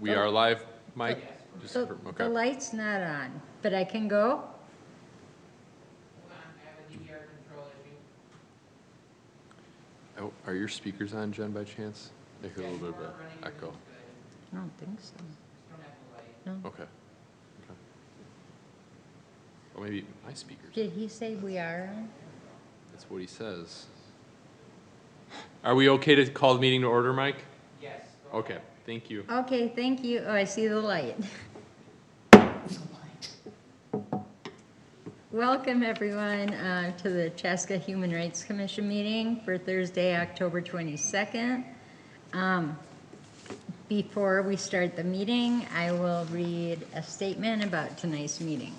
We are live, Mike? Just The okay. light's not on, but I can go? Hold on, I have a DVR control issue. Oh, are your speakers on, Jen, by chance? I hear a little bit of Running, an echo. everything's good. I don't think so. Just don't have the light. No. Okay. Okay. Or maybe my speakers. Did he say we are on? That's what he says. Are we okay to call the meeting to order, Mike? Yes. go Okay, ahead. thank you. Okay, thank you. Oh, I see the light. Welcome, everyone, to the Chaska Human Rights Commission meeting for Thursday, October 22nd. Before we start the meeting, I will read a statement about tonight's meeting.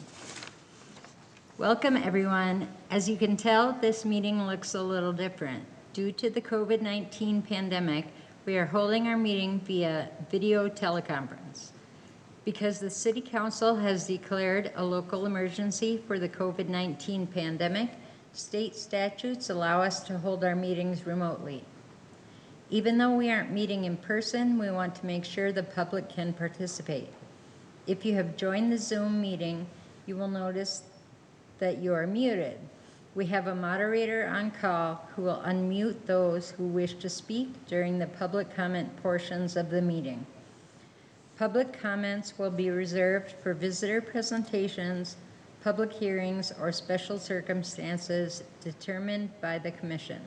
Welcome, everyone. As you can tell, this meeting looks a little different. Due to the COVID-19 pandemic, we are holding our meeting via video teleconference. Because the City Council has declared a local emergency for the COVID-19 pandemic, state statutes allow us to hold our meetings remotely. Even though we aren't meeting in person, we want to make sure the public can participate. If you have joined the Zoom meeting, you will notice that you are muted. We have a moderator on call who will unmute those who wish to speak during the public comment portions of the meeting. Public comments will be reserved for visitor presentations, public hearings, or special circumstances determined by the Commission.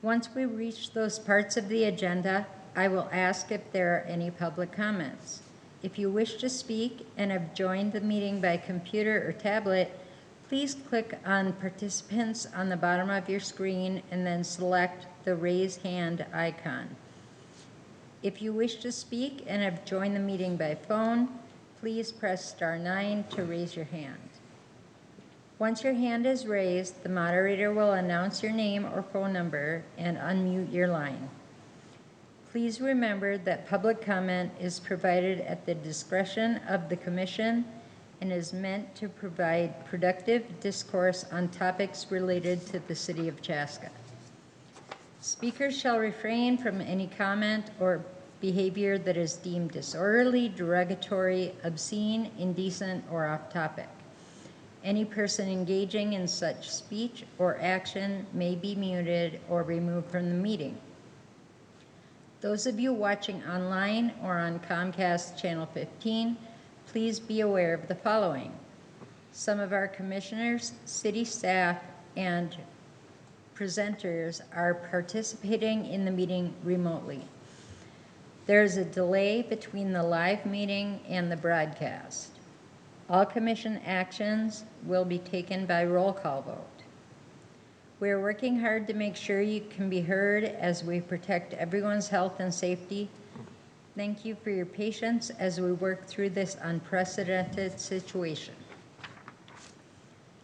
Once we reach those parts of the agenda, I will ask if there are any public comments. If you wish to speak and have joined the meeting by computer or tablet, please click on Participants on the bottom of your screen and then select the Raise Hand icon. If you wish to speak and have joined the meeting by phone, please press *9 to raise your hand. Once your hand is raised, the moderator will announce your name or phone number and unmute your line. Please remember that public comment is provided at the discretion of the Commission and is meant to provide productive discourse on topics related to the City of Chaska. Speakers shall refrain from any comment or behavior that is deemed disorderly, derogatory, obscene, indecent, or off-topic. Any person engaging in such speech or action may be muted or removed from the meeting. Those of you watching online or on Comcast Channel 15, please be aware of the following. Some of our commissioners, city staff, and presenters are participating in the meeting remotely. There is a delay between the live meeting and the broadcast. All commission actions will be taken by roll call vote. We are working hard to make sure you can be heard as we protect everyone's health and safety. Thank you for your patience as we work through this unprecedented situation.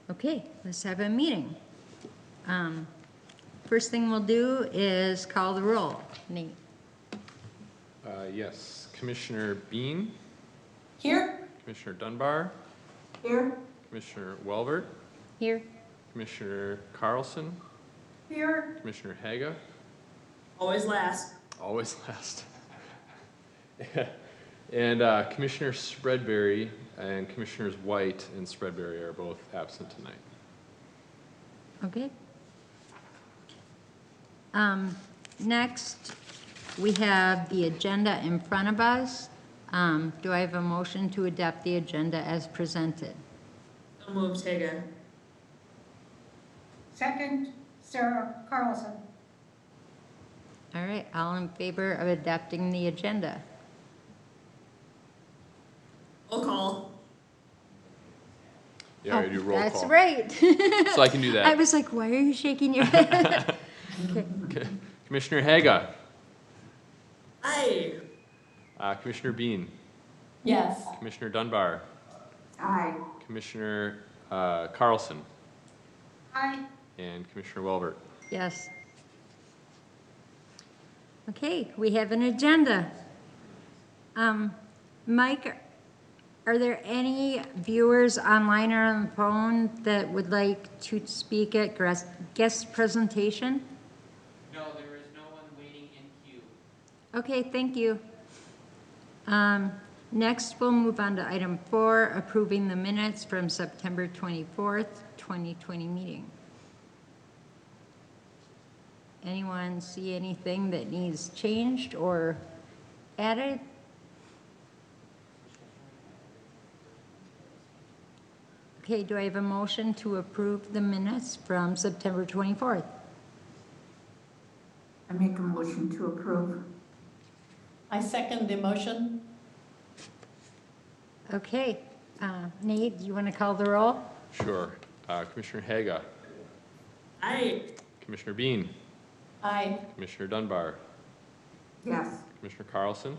Okay, let's have a meeting. First thing we'll do is call the roll. Nate. Yes, Commissioner Bean, Here. Commissioner Dunbar, Here. Commissioner Welbert, Here. Commissioner Carlson, Here. Commissioner Haga, Always last. always last, and Commissioner Spreadberry and Commissioners White and Spreadberry are both absent tonight. Okay. Next, we have the agenda in front of us. Do I have a motion to adopt the agenda as presented? So moved, Haga. Second, Sarah Carlson. All right, all in favor of adopting the agenda? Roll call. Yeah, I do roll That's call. right. So I can do that. I was like, why are you shaking your head? Okay. Okay. Commissioner Haga, Aye. Commissioner Bean, Yes. Commissioner Dunbar, Aye. Commissioner Carlson, Aye. and Commissioner Welbert. Yes. Okay, we have an agenda. Mike, are there any viewers online or on the phone that would like to speak at guest presentation? No, there is no one waiting in queue. Okay, thank you. Next, we'll move on to item 4, approving the minutes from September 24th, 2020 meeting. Anyone see anything that needs changed or added? Okay, do I have a motion to approve the minutes from September 24th? I make a motion to approve. I second the motion. Okay, Nate, do you want to call the roll? Sure. Commissioner Haga, Aye. Commissioner Bean, Aye. Commissioner Dunbar, Yes. Commissioner Carlson,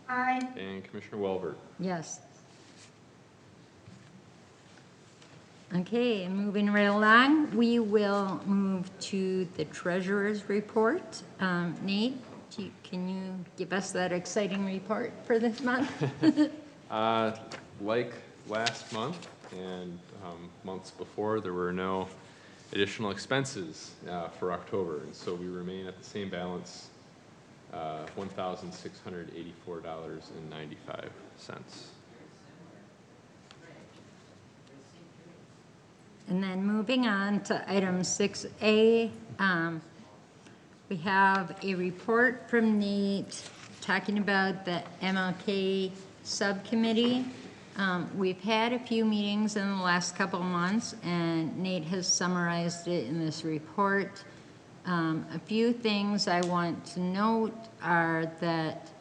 Aye. and Commissioner Welbert. Yes. Okay, and moving right along, we will move to the treasurer's report. Nate, can you give us that exciting report for this month? Like last month and months before, there were no additional expenses for October, and so we remain at the same balance, $1,684.95. And then moving on to item 6A, we have a report from Nate talking about the MLK subcommittee. We've had a few meetings in the last couple of months, and Nate has summarized it in this report. A few things I want to note are that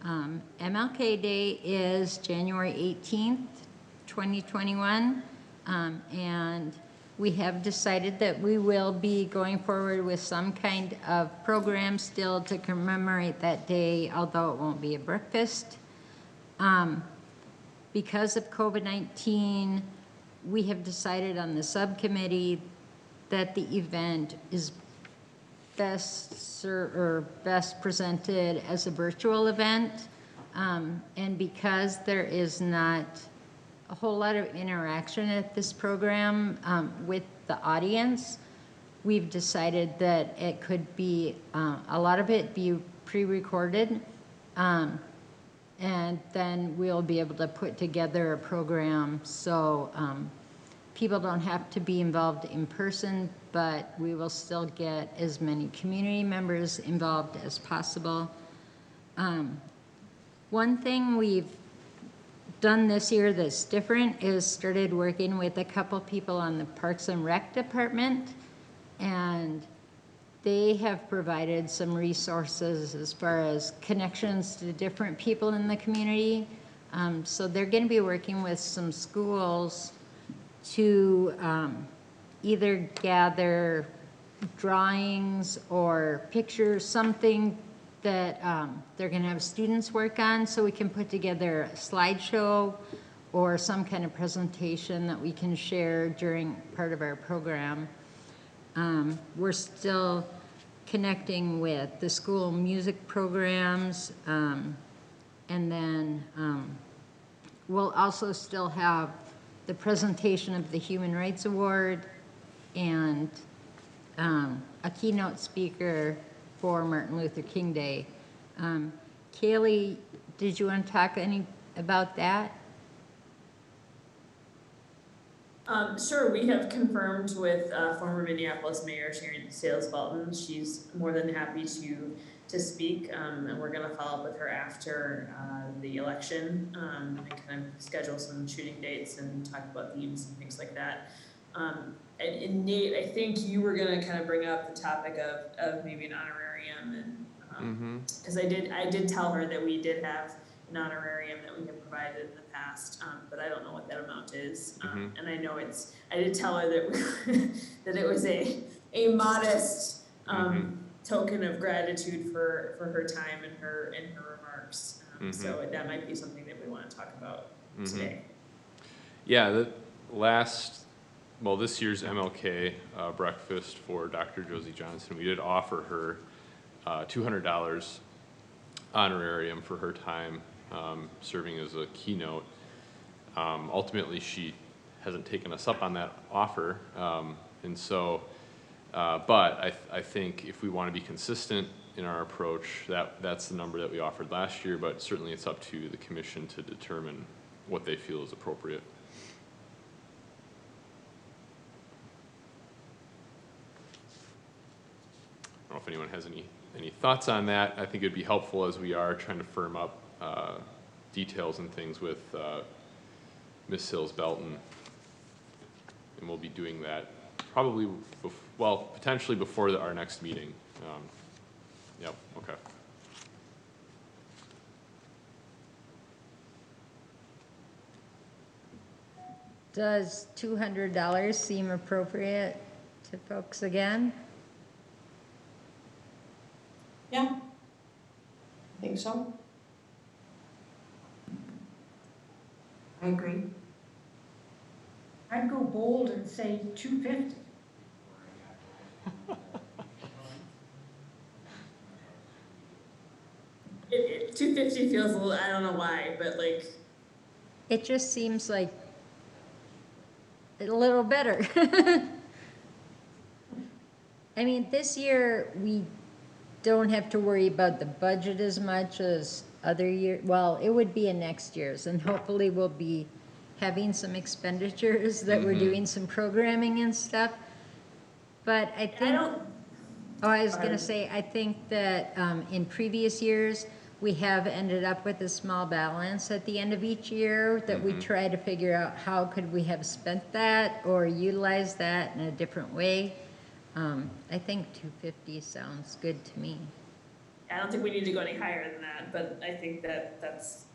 MLK Day is January 18th, 2021. And we have decided that we will be going forward with some kind of program still to commemorate that day, although it won't be a breakfast. Because of COVID-19, we have decided on the subcommittee that the event is best presented as a virtual event. And because there is not a whole lot of interaction at this program with the audience, we've decided that it could be, a lot of it be pre-recorded, and then we'll be able to put together a program so people don't have to be involved in person, but we will still get as many community members involved as possible. One thing we've done this year that's different is started working with a couple people on the Parks and Rec department, and they have provided some resources as far as connections to different people in the community. So they're going to be working with some schools to either gather drawings or pictures, something that they're going to have students work on, so we can put together a slideshow or some kind of presentation that we can share during part of our program. We're still connecting with the school music programs, and then we'll also still have the presentation of the Human Rights Award and a keynote speaker for Martin Luther King Day. Kaylee, did you want to talk any about that? Sure, we have confirmed with former Minneapolis Mayor Sharon Sales Bolton. She's more than happy to speak, and we're going to follow up with her after the election and kind of schedule some shooting dates and talk about themes and things like that. And Nate, I think you were going to kind of bring up the topic of maybe an honorarium, and because I did tell her that we did have an honorarium that we have provided in the past, but I don't know what that amount is. And I know I did tell her that that it was a modest token of gratitude for her time and her remarks. So that might be something that we want to talk about today. Yeah, this year's MLK breakfast for Dr. Josie Johnson, we did offer her $200 honorarium for her time serving as a keynote. Ultimately, she hasn't taken us up on that offer, and so, but I think if we want to be consistent in our approach. That's the number that we offered last year, but certainly it's up to the commission to determine what they feel is appropriate. I don't know if anyone has any thoughts on that. I think it'd be helpful as we are trying to firm up details and things with Ms. Sills-Belton. And we'll be doing that probably, potentially before our next meeting. Yep, okay. Does $200 seem appropriate to folks again? Yeah. I think so. I agree. I'd go bold and say 250. It 250 feels a little, I don't know why, but like, It just seems like a little better. I mean, this year, we don't have to worry about the budget as much as other year. Well, it would be in next year's, and hopefully we'll be having some expenditures that we're doing some programming and stuff. But I I think, don't, oh, I was gonna say, I think that in previous years, we have ended up with a small balance at the end of each year that we try to figure out how could we have spent that or utilized that in a different way. I think 250 sounds good to me. I don't think we need to go any higher than that, but I think that that's,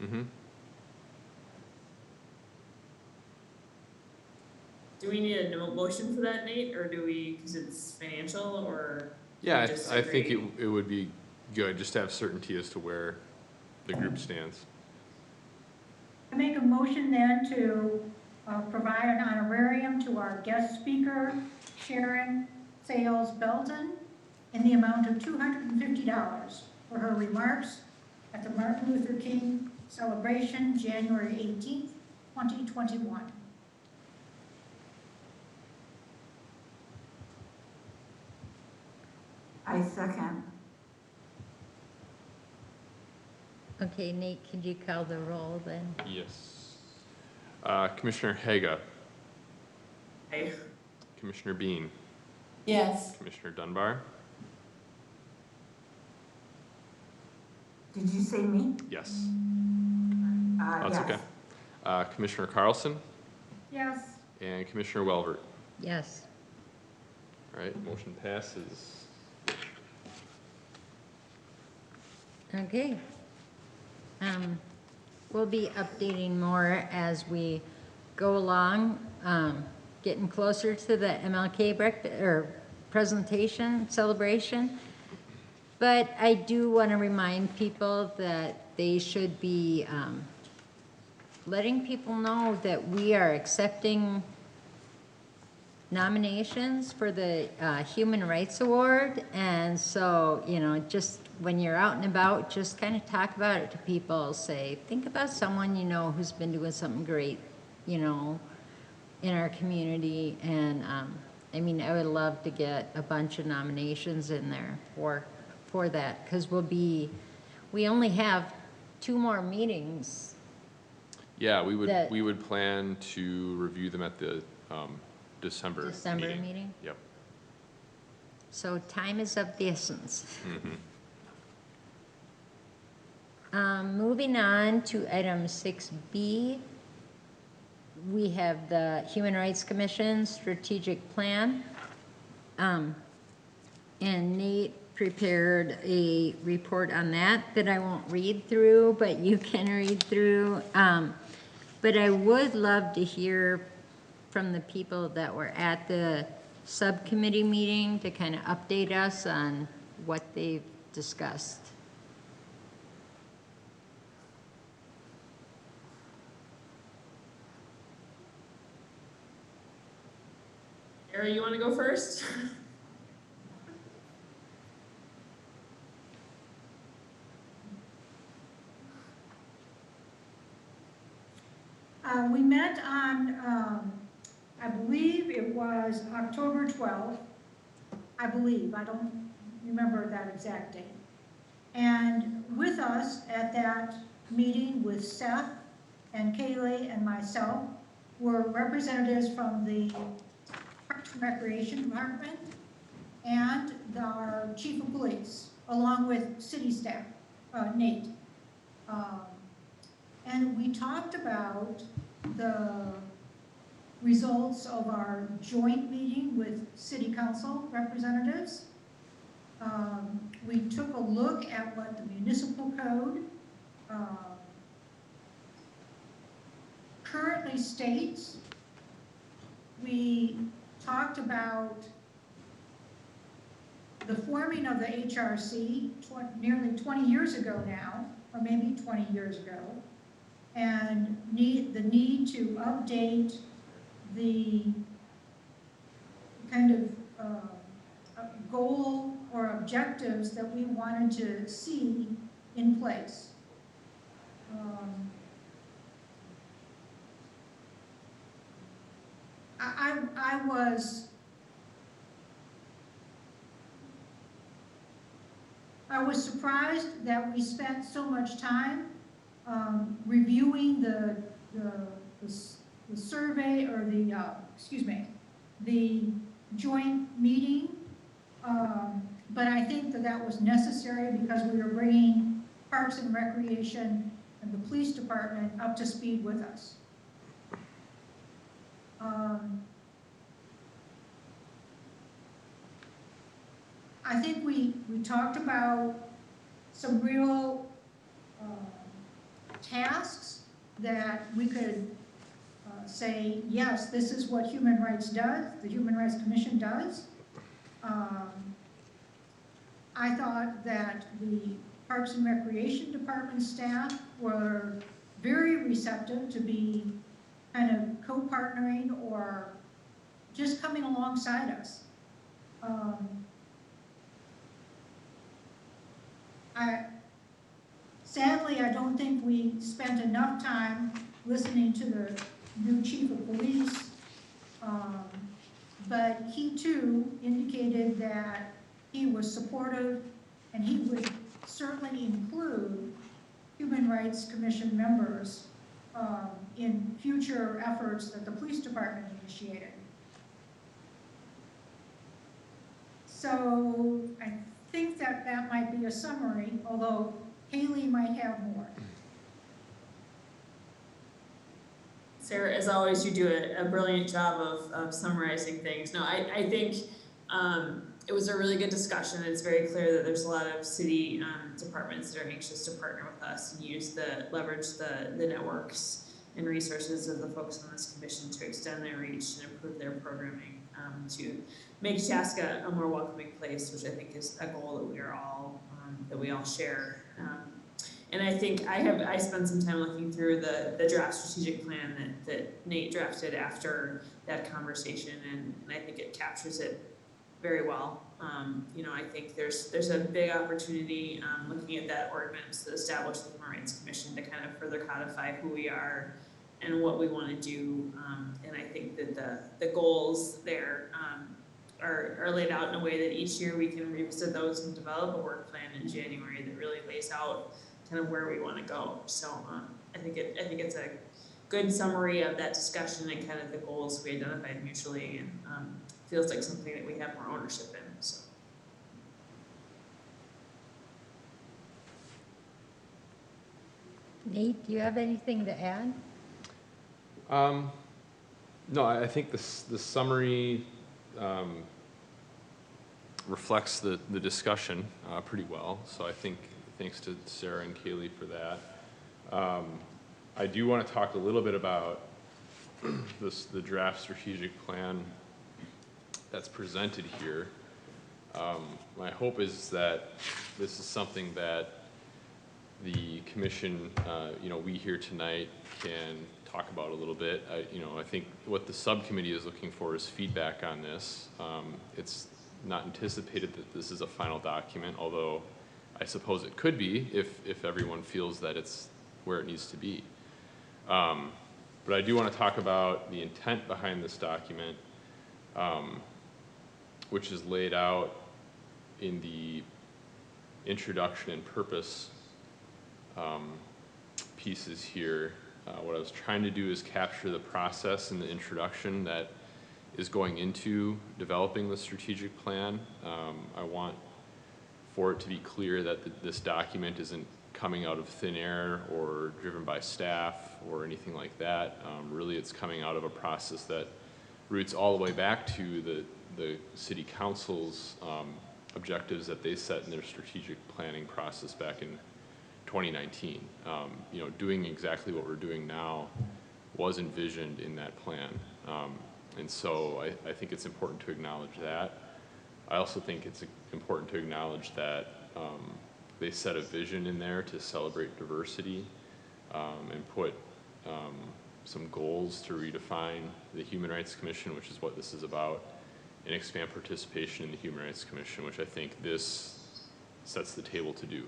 Mm-hmm. do we need a motion for that, Nate, or do we, because it's financial, or? Yeah, we just I think agree? it would be good just to have certainty as to where the group stands. I make a motion then to provide an honorarium to our guest speaker, Sharon Sales-Belton, in the amount of $250 for her remarks at the Martin Luther King celebration, January 18th, 2021. I second. Okay, Nate, could you call the roll then? Yes. Commissioner Haga, I- Commissioner Bean, Yes. Commissioner Dunbar. Did you say me? Yes. That's Yes. okay. Commissioner Carlson Yes. and Commissioner Welvert. Yes. All right, motion passes. Okay. We'll be updating more as we go along, getting closer to the MLK breakfast, or presentation, celebration. But I do want to remind people that they should be letting people know that we are accepting nominations for the Human Rights Award. And so, you know, just when you're out and about, just kind of talk about it to people. Say, think about someone you know who's been doing something great, you know, in our community. And I mean, I would love to get a bunch of nominations in there for that, because we only have 2 more meetings. Yeah, we That- would plan to review them at the December meeting. Yep. So time is of the essence. Mm-hmm. Moving on to item 6B, we have the Human Rights Commission Strategic Plan. And Nate prepared a report on that I won't read through, but you can read through. But I would love to hear from the people that were at the subcommittee meeting to kind of update us on what they've discussed. Sarah, you want to go first? We met on I believe it was October 12th. I believe, I don't remember that exact date. And with us at that meeting with Seth and Kaylee and myself were representatives from the Parks and Recreation Department and our chief of police, along with city staff, Nate. And we talked about the results of our joint meeting with city council representatives. We took a look at what the municipal code currently states. We talked about the forming of the HRC nearly 20 years ago now, or maybe 20 years ago, and the need to update the kind of goal or objectives that we wanted to see in place. I was surprised that we spent so much time reviewing the survey, or the joint meeting, but I think that was necessary because we were bringing Parks and Recreation and the police department up to speed with us. I think we talked about some real tasks that we could say, yes, this is what Human Rights does, the Human Rights Commission does. I thought that the Parks and Recreation Department staff were very receptive to be kind of co-partnering or just coming alongside us. Sadly, I don't think we spent enough time listening to the new chief of police, but he too indicated that he was supportive and he would certainly include Human Rights Commission members in future efforts that the police department initiated. So I think that might be a summary, although Haley might have more. Sarah, as always, you do a brilliant job of summarizing things. No, I think it was a really good discussion. It's very clear that there's a lot of city departments that are anxious to partner with us and leverage the networks and resources of the folks on this commission to extend their reach and improve their programming to make Chaska a more welcoming place, which I think is a goal that we all share. And I think I spent some time looking through the draft strategic plan that Nate drafted after that conversation, and I think it captures it very well. I think there's a big opportunity looking at that ordinance that established the Human Rights Commission to kind of further codify who we are and what we want to do. And I think that the goals there are laid out in a way that each year we can revisit those and develop a work plan in January that really lays out kind of where we want to go. So I think it's a good summary of that discussion and kind of the goals we identified mutually, and feels like something that we have more ownership in. So. Nate, do you have anything to add? No, I think the summary reflects the discussion pretty well. So I think thanks to Sarah and Kaylee for that. I do want to talk a little bit about the draft strategic plan that's presented here. My hope is that this is something that the commission, we here tonight can talk about a little bit. I think what the subcommittee is looking for is feedback on this. It's not anticipated that this is a final document, although I suppose it could be if everyone feels that it's where it needs to be. But I do want to talk about the intent behind this document, which is laid out in the introduction and purpose pieces here. What I was trying to do is capture the process in the introduction that is going into developing the strategic plan. I want for it to be clear that this document isn't coming out of thin air or driven by staff or anything like that. Really, it's coming out of a process that roots all the way back to the city council's objectives that they set in their strategic planning process back in 2019. You know, doing exactly what we're doing now was envisioned in that plan. And so I think it's important to acknowledge that. I also think it's important to acknowledge that they set a vision in there to celebrate diversity and put some goals to redefine the Human Rights Commission, which is what this is about, and expand participation in the Human Rights Commission, which I think this sets the table to do.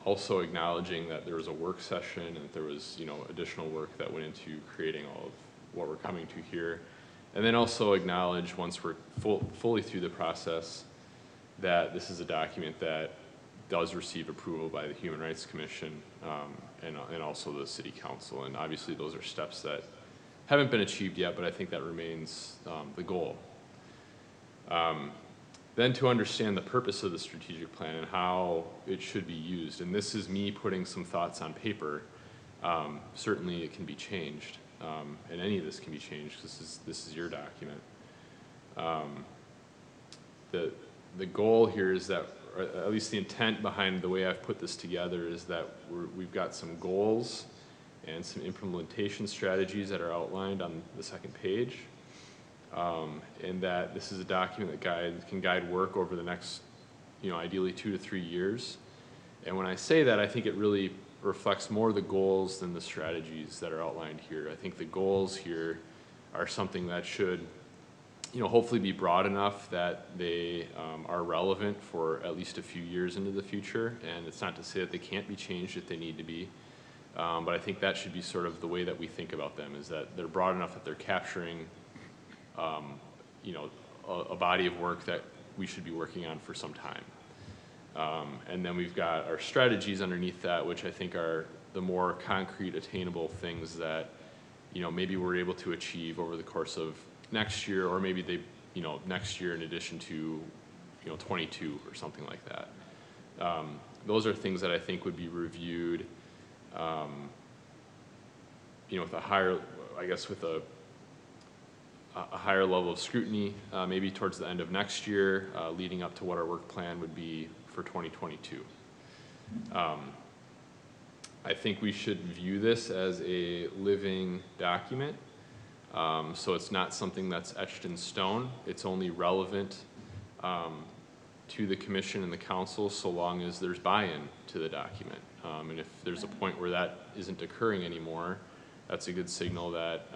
Also acknowledging that there was a work session and that there was, you know, additional work that went into creating all of what we're coming to here. And then also acknowledge, once we're fully through the process, that this is a document that does receive approval by the Human Rights Commission and also the City Council. And obviously those are steps that haven't been achieved yet, but I think that remains the goal. Then to understand the purpose of the strategic plan and how it should be used. And this is me putting some thoughts on paper. Certainly it can be changed, and any of this can be changed because this is your document. The goal here is that, or at least the intent behind the way I've put this together, is that we've got some goals and some implementation strategies that are outlined on the second page. And that this is a document that can guide work over the next, you know, ideally 2 to 3 years. And when I say that, I think it really reflects more the goals than the strategies that are outlined here. I think the goals here are something that should, you know, hopefully be broad enough that they are relevant for at least a few years into the future. And it's not to say that they can't be changed if they need to be. But I think that should be sort of the way that we think about them, is that they're broad enough that they're capturing you know, a body of work that we should be working on for some time. And then we've got our strategies underneath that, which I think are the more concrete, attainable things that, you know, maybe we're able to achieve over the course of next year, or maybe they, you know, next year in addition to, you know, 22 or something like that. Those are things that I think would be reviewed, you know, with a higher, I guess with a higher level of scrutiny, maybe towards the end of next year, leading up to what our work plan would be for 2022. I think we should view this as a living document. So it's not something that's etched in stone. It's only relevant to the commission and the council so long as there's buy-in to the document. And if there's a point where that isn't occurring anymore, that's a good signal that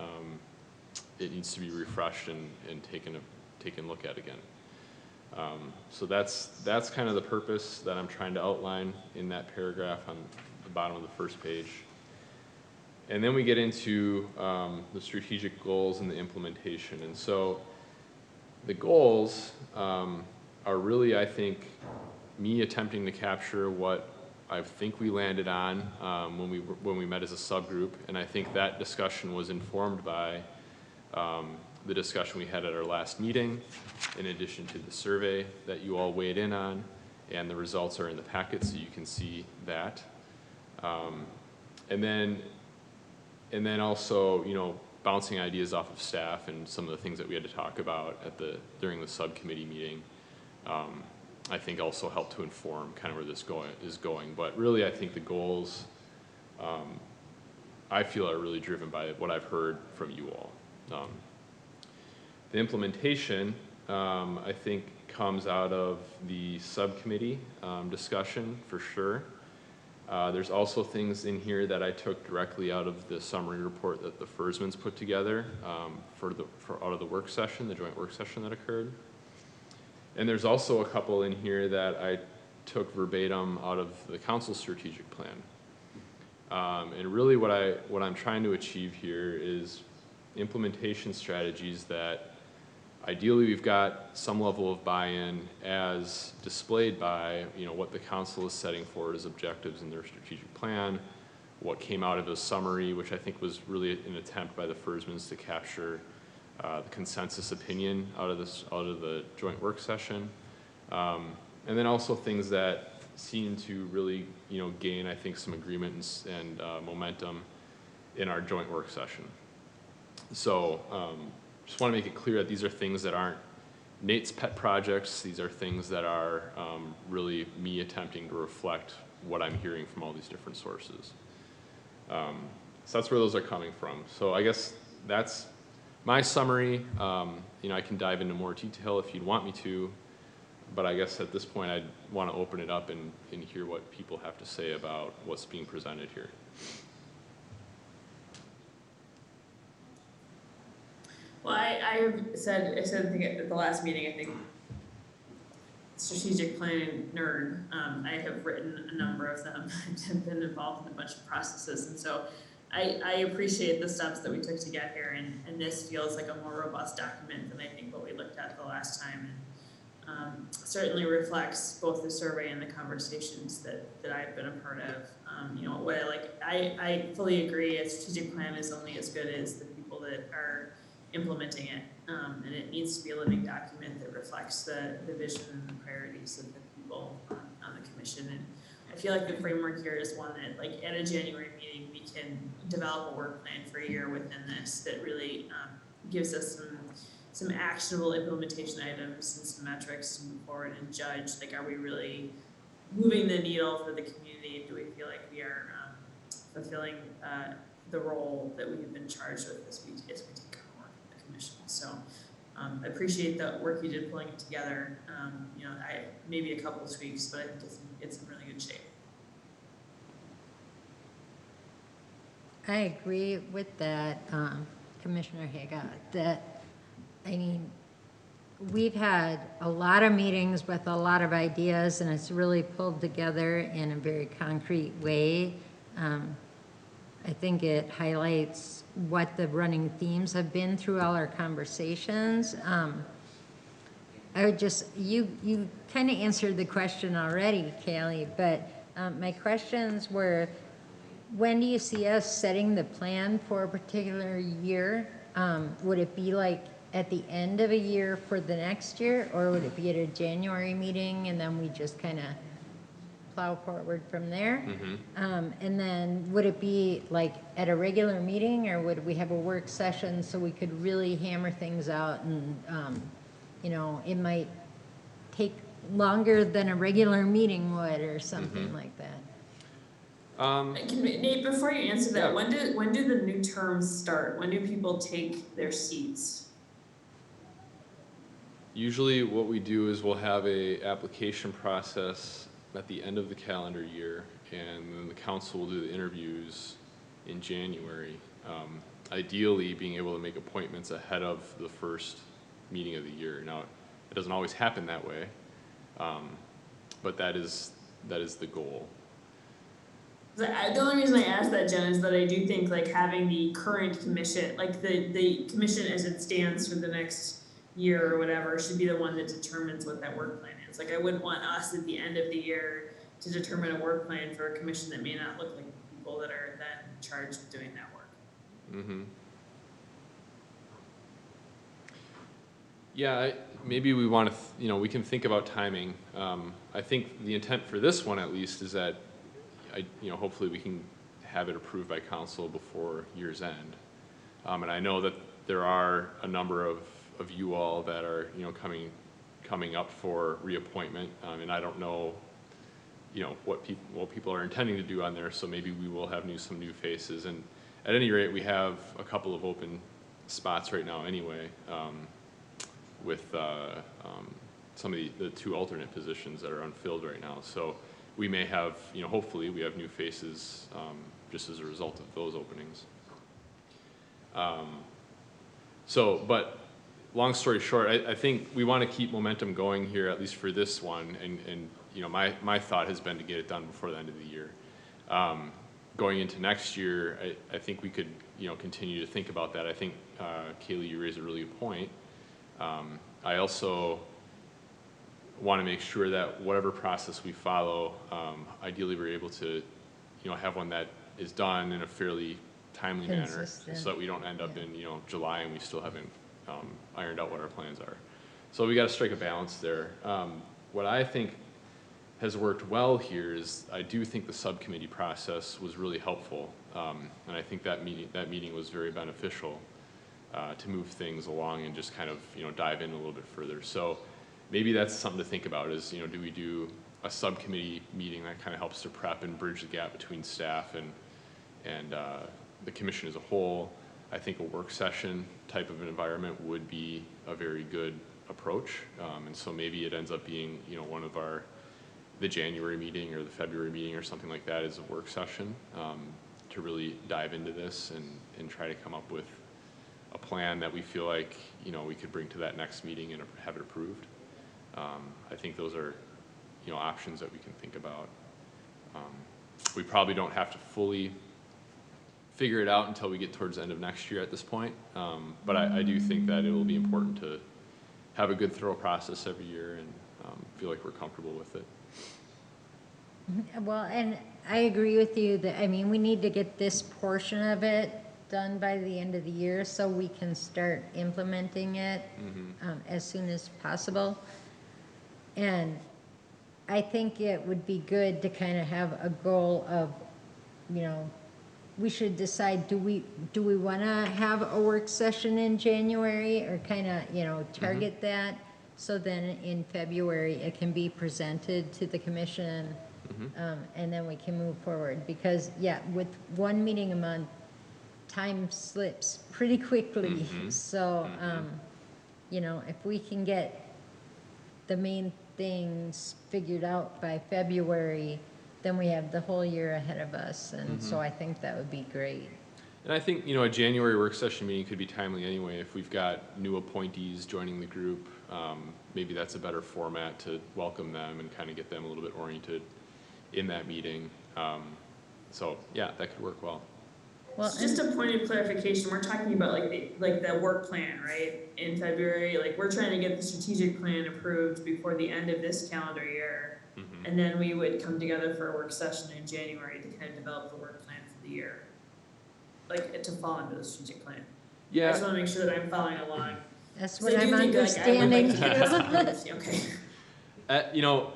it needs to be refreshed and taken a look at again. So that's kind of the purpose that I'm trying to outline in that paragraph on the bottom of the first page. And then we get into the strategic goals and the implementation. And so the goals are really, I think, me attempting to capture what I think we landed on when we met as a subgroup. And I think that discussion was informed by the discussion we had at our last meeting, in addition to the survey that you all weighed in on, and the results are in the packet so you can see that. And then also, you know, bouncing ideas off of staff and some of the things that we had to talk about during the subcommittee meeting, I think also helped to inform kind of where this is going. But really, I think the goals, I feel, are really driven by what I've heard from you all. The implementation, I think, comes out of the subcommittee discussion for sure. There's also things in here that I took directly out of the summary report that the Fersmans put together out of the work session, the joint work session that occurred. And there's also a couple in here that I took verbatim out of the council strategic plan. And really what I'm trying to achieve here is implementation strategies that ideally we've got some level of buy-in as displayed by, what the council is setting forward as objectives in their strategic plan, what came out of the summary, which I think was really an attempt by the FERSMANs to capture the consensus opinion out of the joint work session. And then also things that seem to really, gain, I think, some agreement and momentum in our joint work session. So just want to make it clear that these are things that aren't Nate's pet projects. These are things that are really me attempting to reflect what I'm hearing from all these different sources. So that's where those are coming from. So I guess that's my summary. I can dive into more detail if you'd want me to, but I guess at this point I'd want to open it up and hear what people have to say about what's being presented here. Well, I said I think at the last meeting, I think strategic planning nerd. I have written a number of them. I've been involved in a bunch of processes, and so I appreciate the steps that we took to get here, and this feels like a more robust document than I think what we looked at the last time, and certainly reflects both the survey and the conversations that I've been a part of. What I fully agree. A strategic plan is only as good as the people that are implementing it, and it needs to be a living document that reflects the vision and the priorities of the people on the commission. And I feel like the framework here is one that, like, at a January meeting, we can develop a work plan for a year within this that really gives us some actionable implementation items and some metrics to move forward and judge, like, are we really moving the needle for the community? Do we feel like we are fulfilling the role that we have been charged with as we take on work in the commission? So I appreciate the work you did pulling it together. Maybe a couple of tweaks, but I think it's in really good shape. I agree with that, Commissioner Haga, we've had a lot of meetings with a lot of ideas, and it's really pulled together in a very concrete way. I think it highlights what the running themes have been through all our conversations. I would you kind of answered the question already, Callie, but my questions were, when do you see us setting the plan for a particular year? Would it be like at the end of a year for the next year, or would it be at a January meeting and then we just kind of plow forward from there? Mm-hmm. And then would it be like at a regular meeting, or would we have a work session so we could really hammer things out? And it might take longer than a regular meeting would, or something Mm-hmm. like that. Nate, before you answer that, Yeah. when do the new terms start? When do people take their seats? Usually what we do is we'll have a application process at the end of the calendar year, and then the council will do the interviews in January. Ideally, being able to make appointments ahead of the first meeting of the year. Now, it doesn't always happen that way, but that is the goal. The only reason I ask that, Jen, is that I do think, like, having the current commission, like the commission as it stands for the next year or whatever, should be the one that determines what that work plan is. Like, I wouldn't want us at the end of the year to determine a work plan for a commission that may not look like the people that are then charged with doing that work. Mm-hmm. Yeah, maybe we want to, we can think about timing. I think the intent for this one, at least, is that hopefully we can have it approved by council before year's end. And I know that there are a number of you all that are, coming up for reappointment. And I don't know, what people are intending to do on there. So maybe we will have some new faces. And at any rate, we have a couple of open spots right now anyway, with some of the two alternate positions that are unfilled right now. So we may have, hopefully we have new faces just as a result of those openings. But long story short, I think we want to keep momentum going here, at least for this one. And my thought has been to get it done before the end of the year. going into next year, I think we could, you know, continue to think about that. I think, Kaylee, you raised a really good point. I also want to make sure that whatever process we follow, ideally we're able to, you know, have one that is done in a fairly timely manner, Consistent. so that we don't end up in, you know, July and we still haven't ironed out what our plans are. So we got to strike a balance there. What I think has worked well here is I do think the subcommittee process was really helpful, and I think that meeting was very beneficial to move things along and just kind of, you know, dive in a little bit further. So maybe that's something to think about is, you know, do we do a subcommittee meeting that kind of helps to prep and bridge the gap between staff and the commission as a whole. I think a work session type of an environment would be a very good approach, and so maybe it ends up being, you know, one of the January meeting or the February meeting or something like that is a work session to really dive into this and try to come up with a plan that we feel like, you know, we could bring to that next meeting and have it approved. I think those are, you know, options that we can think about. We probably don't have to fully figure it out until we get towards the end of next year at this point, but I do think that it will be important to have a good thorough process every year and feel like we're comfortable with it. Well, and I agree with you that, I mean, we need to get this portion of it done by the end of the year so we can start implementing it as soon as possible. And I think it would be good to kind of have a goal of, you know, we should decide, do we want to have a work session in January or kind of, you know, target that? So then in February, it can be presented to the commission, and then we can move forward. Because, yeah, with one meeting a month, time slips pretty quickly. So, you know, if we can get the main things figured out by February, then we have the whole year ahead of us. And so I think that would be great. And I think, you know, a January work session meeting could be timely anyway. If we've got new appointees joining the group, maybe that's a better format to welcome them and kind of get them a little bit oriented in that meeting. So yeah, that could work well. Well, So just a point of clarification, we're talking about like the work plan, right? In February, like we're trying to get the strategic plan approved before the end of this calendar year. And then we would come together for a work session in January to kind of develop the work plan for the year. Like to fall into the strategic plan. I Yeah, just wanna make sure that I'm following along. that's 'Cause what I do I'm think, like, I would understanding like to get this too. approved. Okay. you know,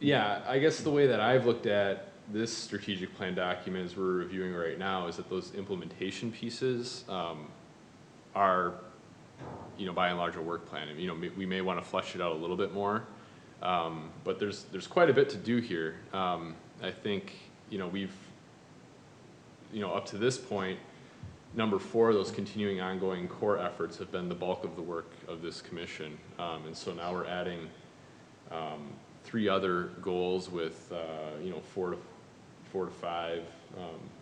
yeah, I guess the way that I've looked at this strategic plan document as we're reviewing right now is that those implementation pieces are, you know, by and large a work plan. And, you know, we may want to flesh it out a little bit more, but there's quite a bit to do here. I think, you know, we've, you know, up to this point, number 4, those continuing ongoing core efforts have been the bulk of the work of this commission. And so now we're adding 3 other goals with, you know, 4 to 5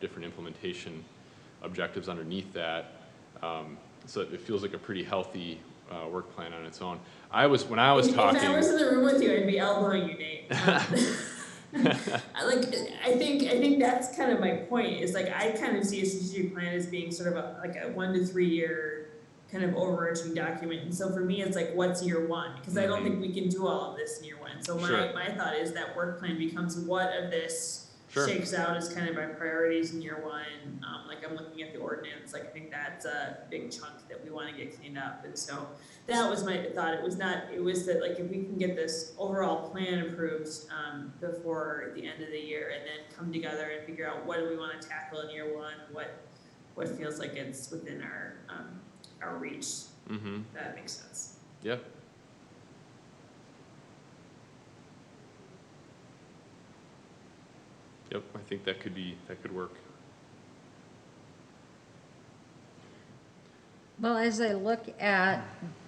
different implementation objectives underneath that. So it feels like a pretty healthy work plan on its own. When I was talking. If I was in the room with you, I'd be elbowing you, Nate. I think that's kind of my point, is like I kind of see a strategic plan as being sort of a 1 to 3 year kind of overarching document. And so for me, it's like, what's year 1? Because I don't think we can do all of this in year 1. So my thought is that work plan becomes what of this shakes out as kind of my priorities in year 1. Like I'm looking at the ordinance, like I think that's a big chunk that we want to get cleaned up. And so that was my thought. It was that like if we can get this overall plan approved before the end of the year and then come together and figure out what do we want to tackle in year 1, what feels like it's within our reach. That makes sense. Yeah. Yep, I think that could work. Well, as I look at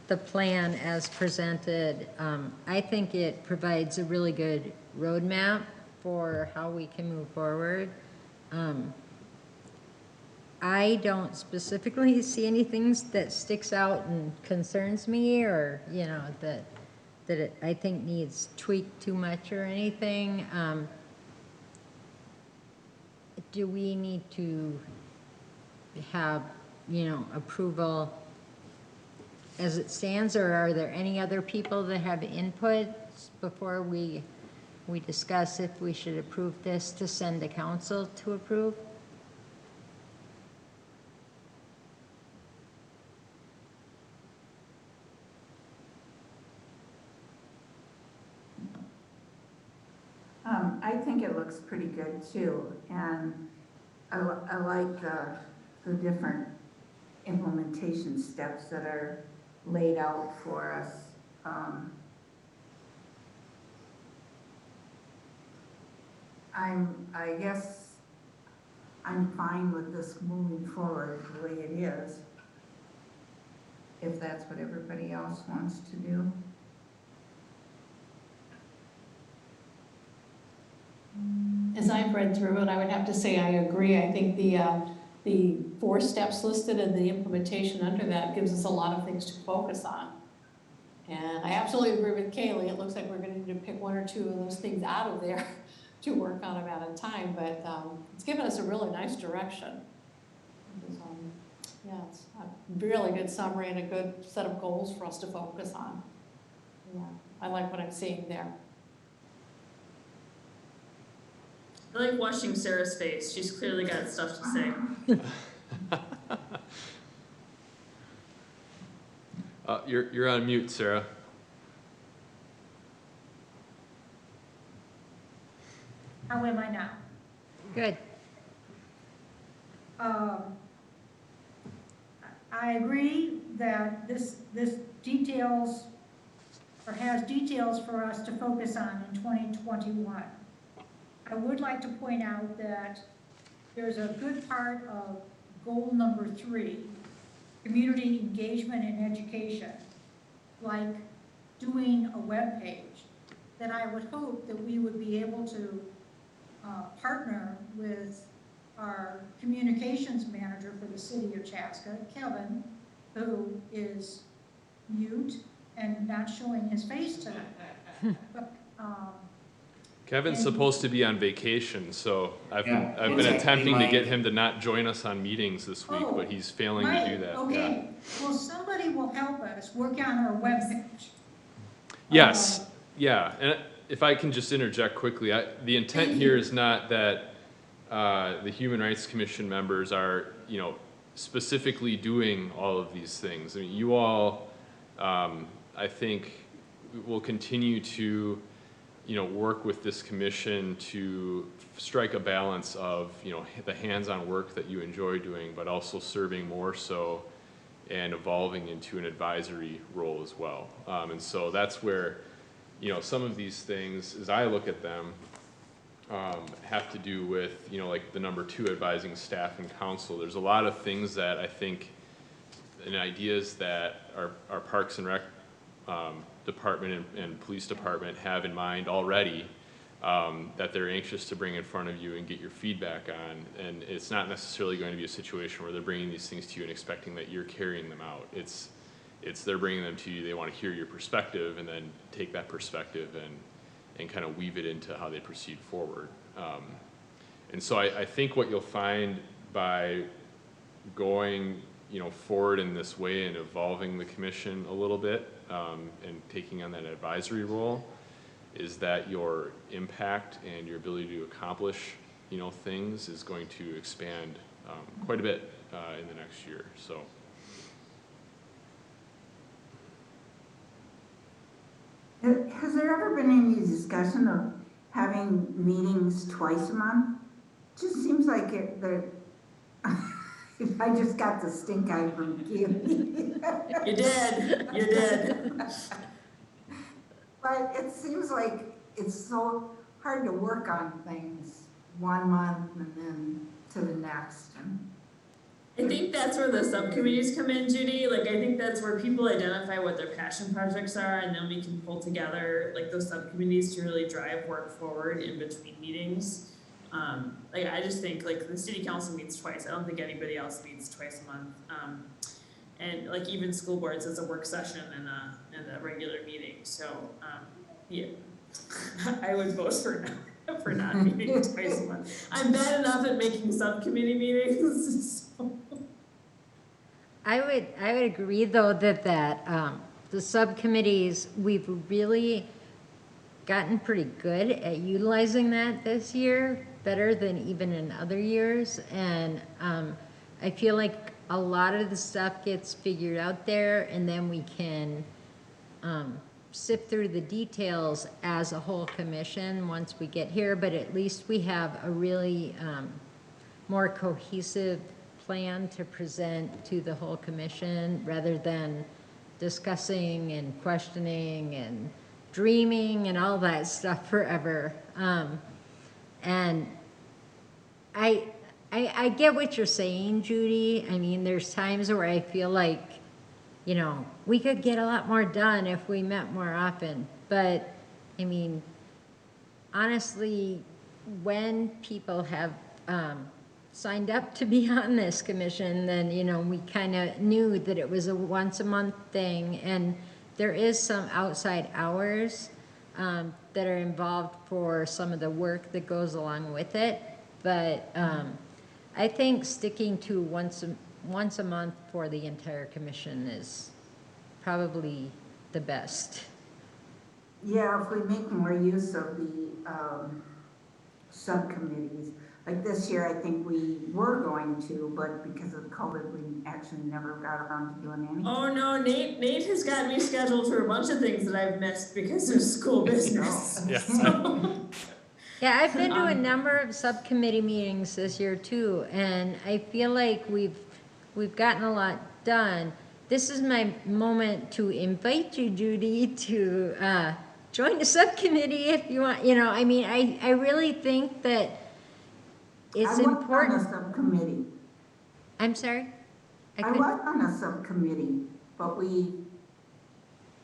the plan as presented, I think it provides a really good roadmap for how we can move forward. I don't specifically see anything that sticks out and concerns me, or, you know, that it, I think, needs tweaked too much or anything. do we need to have, approval as it stands, or are there any other people that have input before we discuss if we should approve this to send to council to approve? I think it looks pretty good too, and I like the different implementation steps that are laid out for us. I guess I'm fine with this moving forward the way it is, if that's what everybody else wants to do. As I've read through it, I would have to say I agree. I think the 4 steps listed and the implementation under that gives us a lot of things to focus on. And I absolutely agree with Kaylee. It looks like we're gonna need to pick 1 or 2 of those things out of there to work on them at a time, but it's given us a really nice direction. Yeah, it's a really good summary and a good set of goals for us to focus on. Yeah, I like what I'm seeing there. I like watching Sarah's face. She's clearly got stuff to say. You're on mute, Sarah. How am I now? Good. I agree that this details, or has details for us to focus on in 2021. I would like to point out that there's a good part of goal number 3, community engagement and education, like doing a web page, that I would hope that we would be able to partner with our communications manager for the city of Chaska, Kevin, who is mute and not showing his face tonight. But, Kevin's supposed to be on vacation, so I've been Exactly. attempting to get him to not join us on meetings this week, but he's failing to do that. Okay, well, somebody will help us work on our webpage. Yes, yeah, and if I can just interject quickly, the intent here is not that the Human Rights Commission members are, specifically doing all of these things. I mean, you all, I think, will continue to, work with this commission to strike a balance of, the hands-on work that you enjoy doing, but also serving more so and evolving into an advisory role as well. And so that's where, some of these things, as I look at them, have to do with, like the number 2, advising staff and council. There's a lot of things that I think, and ideas that our Parks and Rec department and police department have in mind already, that they're anxious to bring in front of you and get your feedback on. And it's not necessarily going to be a situation where they're bringing these things to you and expecting that you're carrying them out. It's they're bringing them to you, they want to hear your perspective and then take that perspective and kind of weave it into how they proceed forward. And so I think what you'll find by going, forward in this way and evolving the commission a little bit, and taking on that advisory role, is that your impact and your ability to accomplish, things is going to expand quite a bit in the next year. So. Has there ever been any discussion of having meetings twice a month? Just seems like I just got the stink eye from Keely. You did. But it seems like it's so hard to work on things 1 month and then to the next. I think that's where the subcommittees come in, Judy. Like, I think that's where people identify what their passion projects are, and then we can pull together like those subcommittees to really drive work forward in between meetings. I just think like the city council meets twice. I don't think anybody else meets twice a month. And like even school boards, it's a work session and a regular meeting. So yeah, I would vote for no. for not meeting twice a month. I'm bad enough at making subcommittee meetings, so. I would agree though that the subcommittees, we've really gotten pretty good at utilizing that this year, better than even in other years. And I feel like a lot of the stuff gets figured out there, and then we can sift through the details as a whole commission once we get here, but at least we have a really more cohesive plan to present to the whole commission rather than discussing and questioning and dreaming and all that stuff forever. And I get what you're saying, Judy. I mean, there's times where I feel like, you know, we could get a lot more done if we met more often. But, I mean, honestly, when people have signed up to be on this commission, then, you know, we kind of knew that it was a once a month thing. And there is some outside hours that are involved for some of the work that goes along with it. But I think sticking to once a month for the entire commission is probably the best. Yeah, if we make more use of the subcommittees, like this year, I think we were going to, but because of COVID, we actually never got around to doing anything. Oh no, Nate has got me scheduled for a bunch of things that I've missed because of school business. Yeah. So. Yeah, I've been to a number of subcommittee meetings this year too, and I feel like we've gotten a lot done. This is my moment to invite you, Judy, to join the subcommittee if you want. You know, I mean, I really think that it's important. I was on a subcommittee. I'm sorry? I was on a subcommittee, but we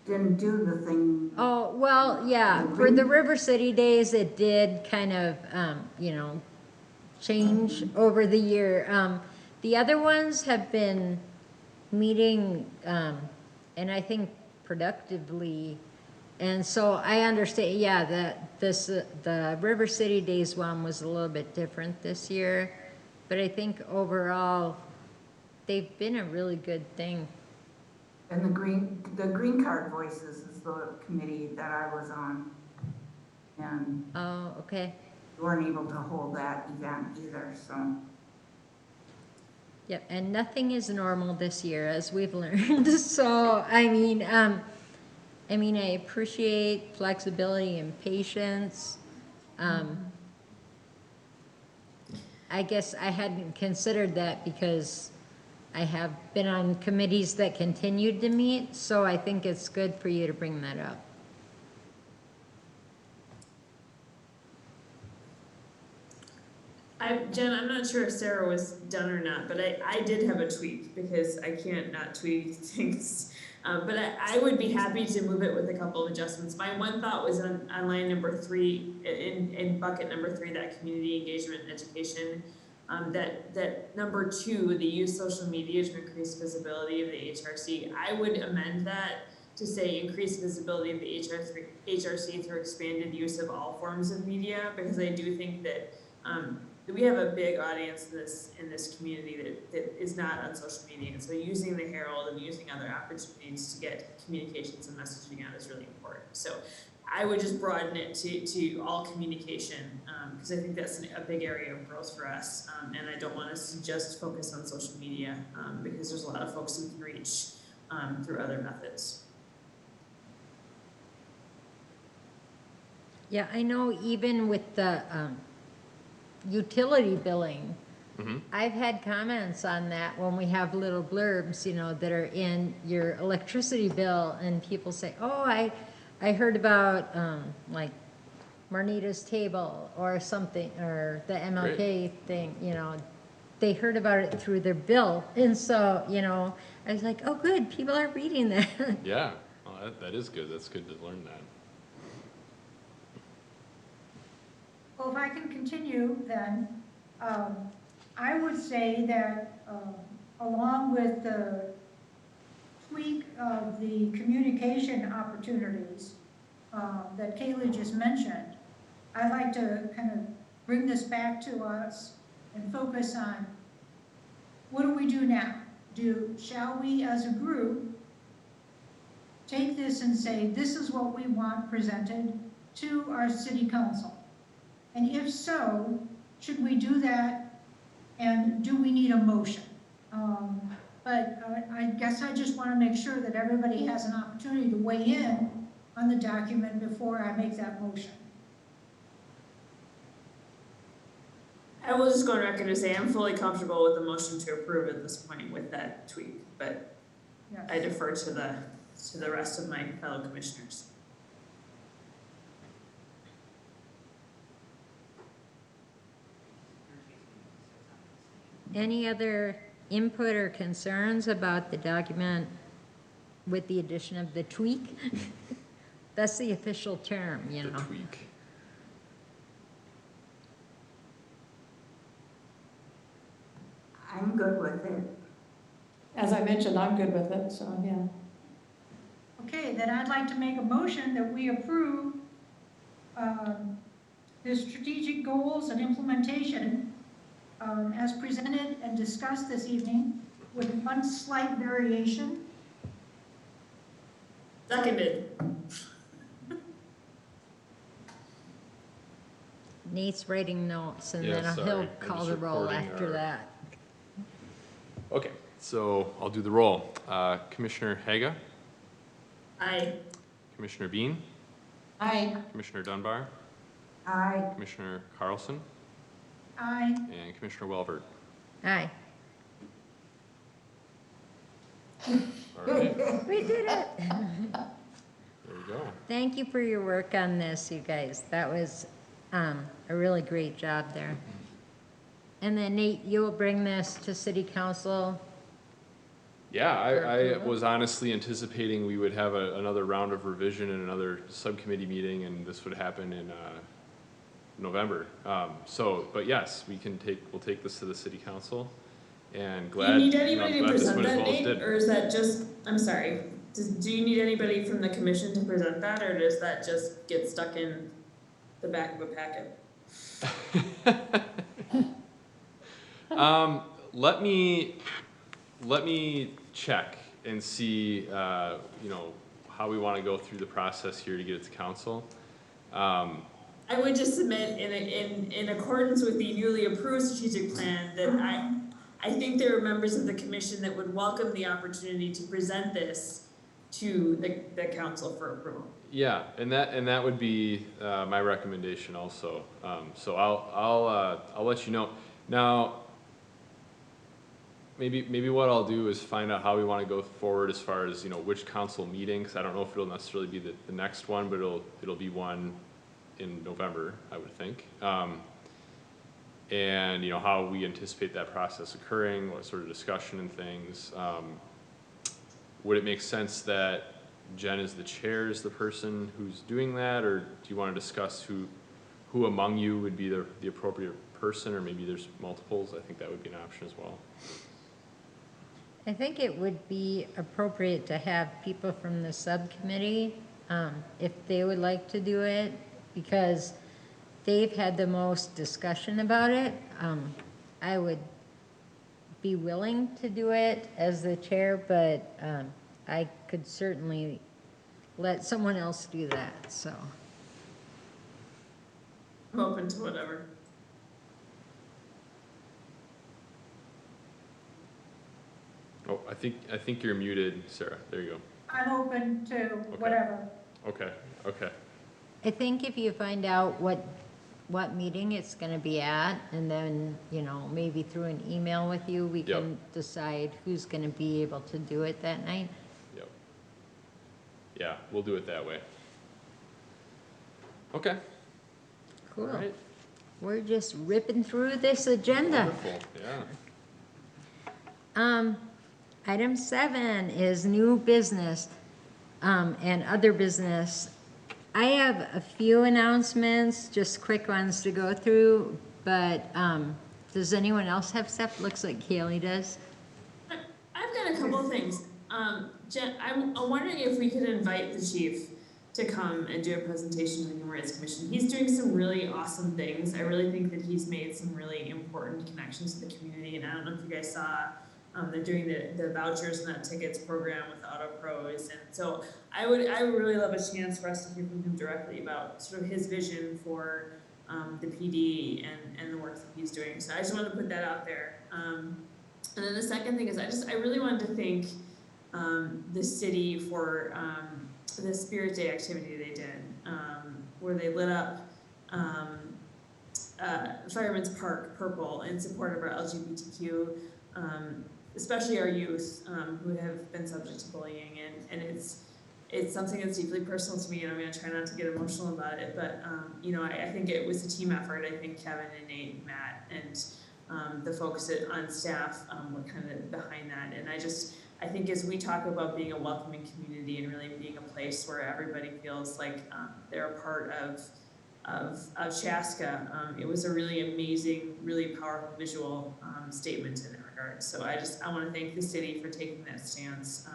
didn't do the thing. Oh, well, yeah, for the River City days, it did kind of, you know, change over the year. The other ones have been meeting, and I think productively. And so I understand, yeah, that the River City Days one was a little bit different this year, but I think overall, they've been a really good thing. And the Green Card Voices is the committee that I was on. And Oh, okay. we weren't able to hold that event either, so. Yep, and nothing is normal this year, as we've learned. So, I mean, I appreciate flexibility and patience. I guess I hadn't considered that because I have been on committees that continued to meet, so I think it's good for you to bring that up. Jen, I'm not sure if Sarah was done or not, but I did have a tweet because I can't not tweet things. But I would be happy to move it with a couple of adjustments. My one thought was on line number 3, in bucket number 3, that community engagement and education. That number 2, the use social media to increase visibility of the HRC. I would amend that to say increase visibility of the HRC through expanded use of all forms of media, because I do think that we have a big audience in this community that is not on social media. And so using the Herald and using other opportunities to get communications and messaging out is really important. So I would just broaden it to all communication, because I think that's a big area of growth for us. And I don't want us to just focus on social media, because there's a lot of folks we can reach through other methods. Yeah, I know even with the utility billing, I've had comments on that when we have little blurbs, you know, that are in your electricity bill, and people say, oh, I heard about like Marnita's table or something, or the MLK thing, you know, they heard about it through their bill. And so, you know, I was like, oh, good, people are reading that. Yeah, well, that is good. That's good to learn that. Well, if I can continue, then, I would say that, along with the tweak of the communication opportunities, that Kaylee just mentioned, I'd like to kind of bring this back to us and focus on, what do we do now? Shall we as a group take this and say, this is what we want presented to our city council? And if so, should we do that, and do we need a motion? But I guess I just want to make sure that everybody has an opportunity to weigh in on the document before I make that motion. I will just go on record to say I'm fully comfortable with the motion to approve at this point with that tweak, but Yes. I defer to the rest of my fellow commissioners. Any other input or concerns about the document with the addition of the tweak? That's the official term, you The know. tweak. I'm good with it. As I mentioned, I'm good with it, so, yeah. Okay, then I'd like to make a motion that we approve the strategic goals and implementation as presented and discussed this evening with one slight variation. Seconded. Nate's writing notes, and Yeah, then sorry, he'll I'm call just the roll recording after our- that. Okay, so I'll do the roll. Commissioner Haga, Aye. Commissioner Bean, Aye. Commissioner Dunbar, I, Commissioner Carlson, Aye. and Commissioner Welbert. Aye, All right, we did it. there we go. Thank you for your work on this, you guys. That was a really great job there. And then Nate, you'll bring this to city council? Yeah, For I approval? was honestly anticipating we would have another round of revision and another subcommittee meeting, and this would happen in November. But yes, we'll take this to the city council, and Do glad, you need I'm anybody to glad this present went as that, well as Nate, did. or is that just, I'm sorry, do you need anybody from the commission to present that, or does that just get stuck in the back of a packet? Let me check and see, how we want to go through the process here to get it to council. I would just submit in accordance with the newly approved strategic plan that I think there are members of the commission that would welcome the opportunity to present this to the council for approval. Yeah, and that would be my recommendation also. So I'll let you know. Now, maybe what I'll do is find out how we want to go forward as far as, which council meeting, because I don't know if it'll necessarily be the next one, but it'll be one in November, I would think. And how we anticipate that process occurring, what sort of discussion and things. Would it make sense that Jen is the chair, is the person who's doing that, or do you want to discuss who among you would be the appropriate person, or maybe there's multiples? I think that would be an option as well. I think it would be appropriate to have people from the subcommittee, if they would like to do it, because they've had the most discussion about it. I would be willing to do it as the chair, but I could certainly let someone else do that, so. I'm open to whatever. Oh, I think you're muted, Sarah. There you go. I'm open to whatever. Okay. I think if you find out what meeting it's gonna be at, and then, maybe through an email with you, we Yep. can decide who's gonna be able to do it that night. Yep. Yeah, we'll do it that way. Okay. Cool. All right. We're just ripping through this agenda. Wonderful. Yeah. Item 7 is new business, and other business. I have a few announcements, just quick ones to go through, but, does anyone else have stuff? Looks like Kaylee does. I've got a couple of things. Jen, I'm wondering if we could invite the chief to come and do a presentation to the Human Rights Commission. He's doing some really awesome things. I really think that he's made some really important connections to the community, and I don't know if you guys saw, they're doing the vouchers and that tickets program with Auto Pros, and so I would really love a chance for us to hear from him directly about sort of his vision for the PD and the work that he's doing. So I just wanted to put that out there. And then the second thing is I really wanted to thank the city for the Spirit Day activity they did, where they lit up Fireman's Park purple in support of our LGBTQ, especially our youth who have been subject to bullying, and it's something that's deeply personal to me, and I'm going to try not to get emotional about it, but you know, I think it was a team effort. I think Kevin and Nate and Matt and the folks on staff were kind of behind that, and I think as we talk about being a welcoming community and really being a place where everybody feels like they're a part of Chaska, it was a really amazing, really powerful visual statement in that regard. So I want to thank the city for taking that stance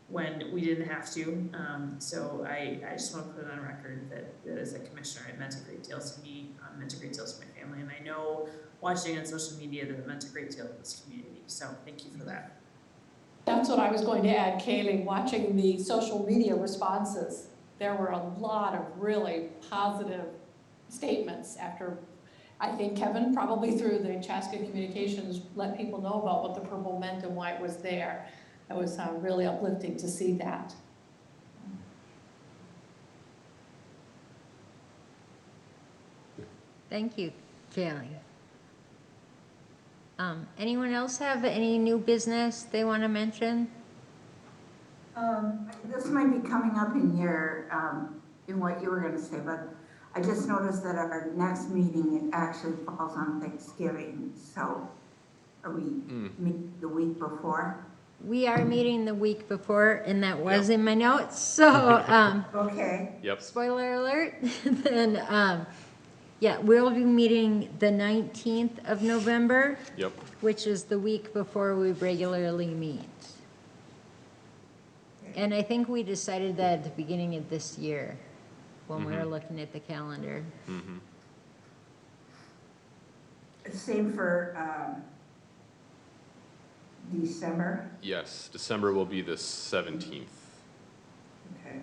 when we didn't have to. So I just want to put it on record that as a commissioner, it meant a great deal to me, meant a great deal to my family, and I know watching on social media that it meant a great deal to this community. So thank you for that. That's what I was going to add, Kaylee, watching the social media responses. There were a lot of really positive statements after, I think Kevin, probably through the Chaska communications, let people know about what the purple meant and why it was there. It was really uplifting to see that. Thank you, Kaylee. Anyone else have any new business they want to mention? This might be coming up in what you were going to say, but I just noticed that our next meeting actually falls on Thanksgiving. So are we meeting the week before? We are meeting the week before, and that was in my notes. So, Okay. Yep. spoiler alert. Then, yeah, we'll be meeting the 19th of November, Yep. which is the week before we regularly meet. And I think we decided that at the beginning of this year when we were looking at the calendar. Mm-hmm. Same for December. Yes, December will be the 17th. Okay.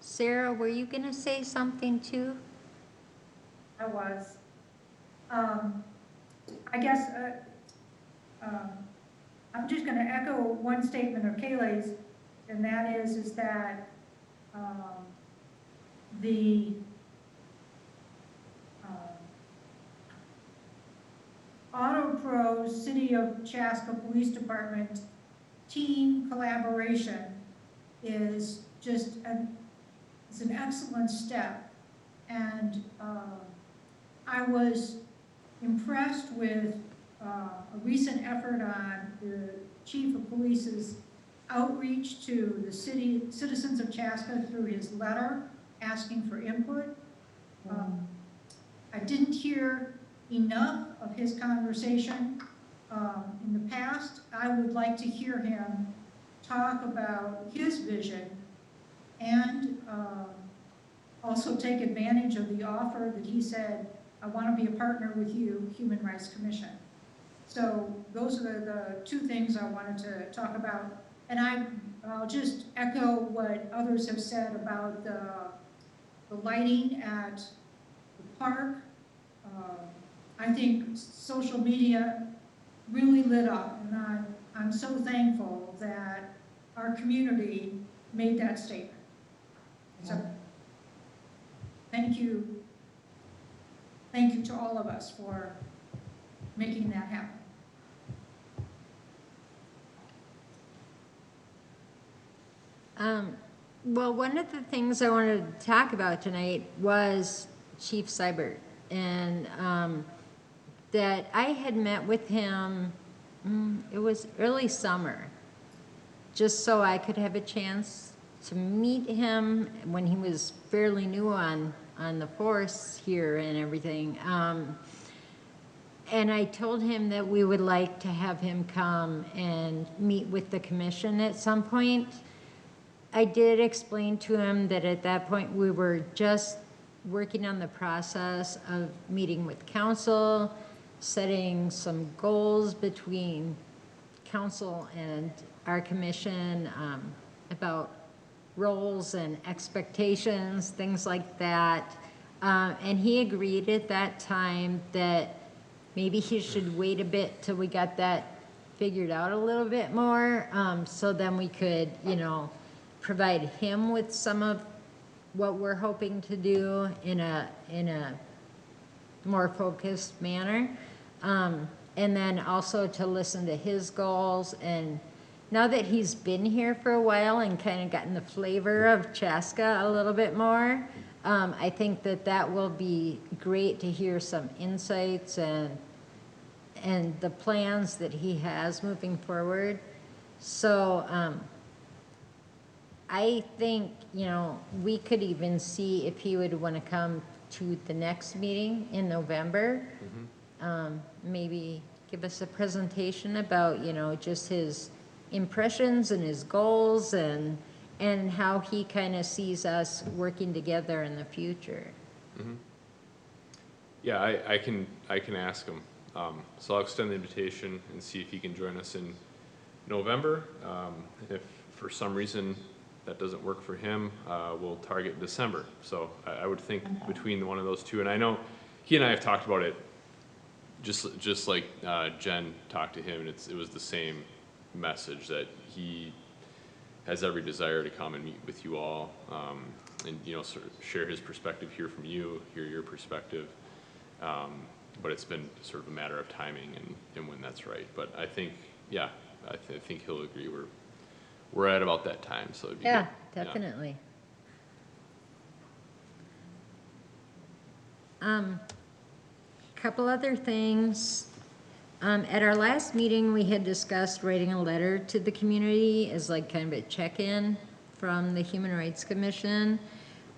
Sarah, were you going to say something too? I was. I guess I'm just going to echo one statement of Kaylee's, and that is that the Auto Pros City of Chaska Police Department team collaboration is just it's an excellent step, and I was impressed with a recent effort on the Chief of Police's outreach to the citizens of Chaska through his letter asking for input. I didn't hear enough of his conversation in the past. I would like to hear him talk about his vision and also take advantage of the offer that he said, I want to be a partner with you, Human Rights Commission. So those are the two things I wanted to talk about. And I'll just echo what others have said about the lighting at the park. I think social media really lit up, and I'm so thankful that our community made that statement. So thank you to all of us for making that happen. Well, one of the things I wanted to talk about tonight was Chief Seibert, and that I had met with him, it was early summer, just so I could have a chance to meet him when he was fairly new on on the force here and everything. And I told him that we would like to have him come and meet with the commission at some point. I did explain to him that at that point we were just working on the process of meeting with council, setting some goals between council and our commission about roles and expectations, things like that. And he agreed at that time that maybe he should wait a bit till we got that figured out a little bit more, so then we could, you know, provide him with some of what we're hoping to do in a more focused manner. And then also to listen to his goals. And now that he's been here for a while and kind of gotten the flavor of Chaska a little bit more, I think that that will be great to hear some insights and the plans that he has moving forward. So I think, you know, we could even see if he would want to come to the next meeting in November. Maybe give us a presentation about, you know, just his impressions and his goals and how he kind of sees us working together in the future. Yeah, I can ask him. So I'll extend the invitation and see if he can join us in November. If for some reason that doesn't work for him, we'll target December. So I would think between one of those two, and I know he and I have talked about it just like Jen talked to him, and it was the same message that he has every desire to come and meet with you all, and, you know, sort of share his perspective, hear from you, hear your perspective. But it's been sort of a matter of timing and when that's right. But I think, yeah, I think he'll agree. We're at about that time, so it'd be Yeah, good. definitely. Couple other things. At our last meeting, we had discussed writing a letter to the community as like kind of a check-in from the Human Rights Commission.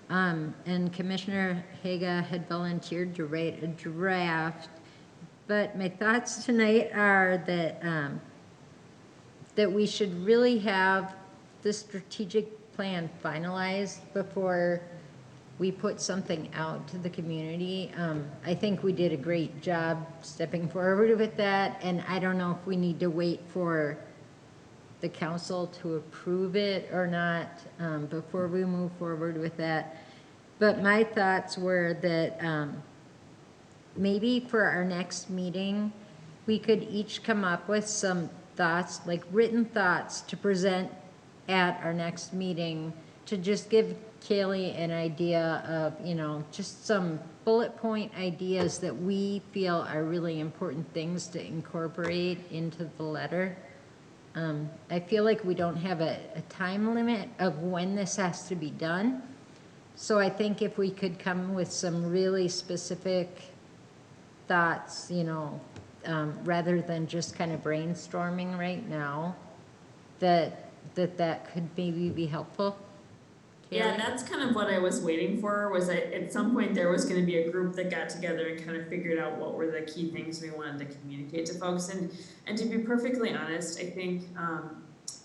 And Commissioner Haga had volunteered to write a draft. But my thoughts tonight are that that we should really have the strategic plan finalized before we put something out to the community. I think we did a great job stepping forward with that, and I don't know if we need to wait for the council to approve it or not before we move forward with that. But my thoughts were that maybe for our next meeting, we could each come up with some thoughts, like written thoughts to present at our next meeting to just give Kaylee an idea of, you know, just some bullet point ideas that we feel are really important things to incorporate into the letter. I feel like we don't have a time limit of when this has to be done. So I think if we could come with some really specific thoughts, you know, rather than just kind of brainstorming right now, that could maybe be helpful. Yeah, Kaylee? that's kind of what I was waiting for, was at some point there was gonna be a group that got together and kind of figured out what were the key things we wanted to communicate to folks. And to be perfectly honest, I think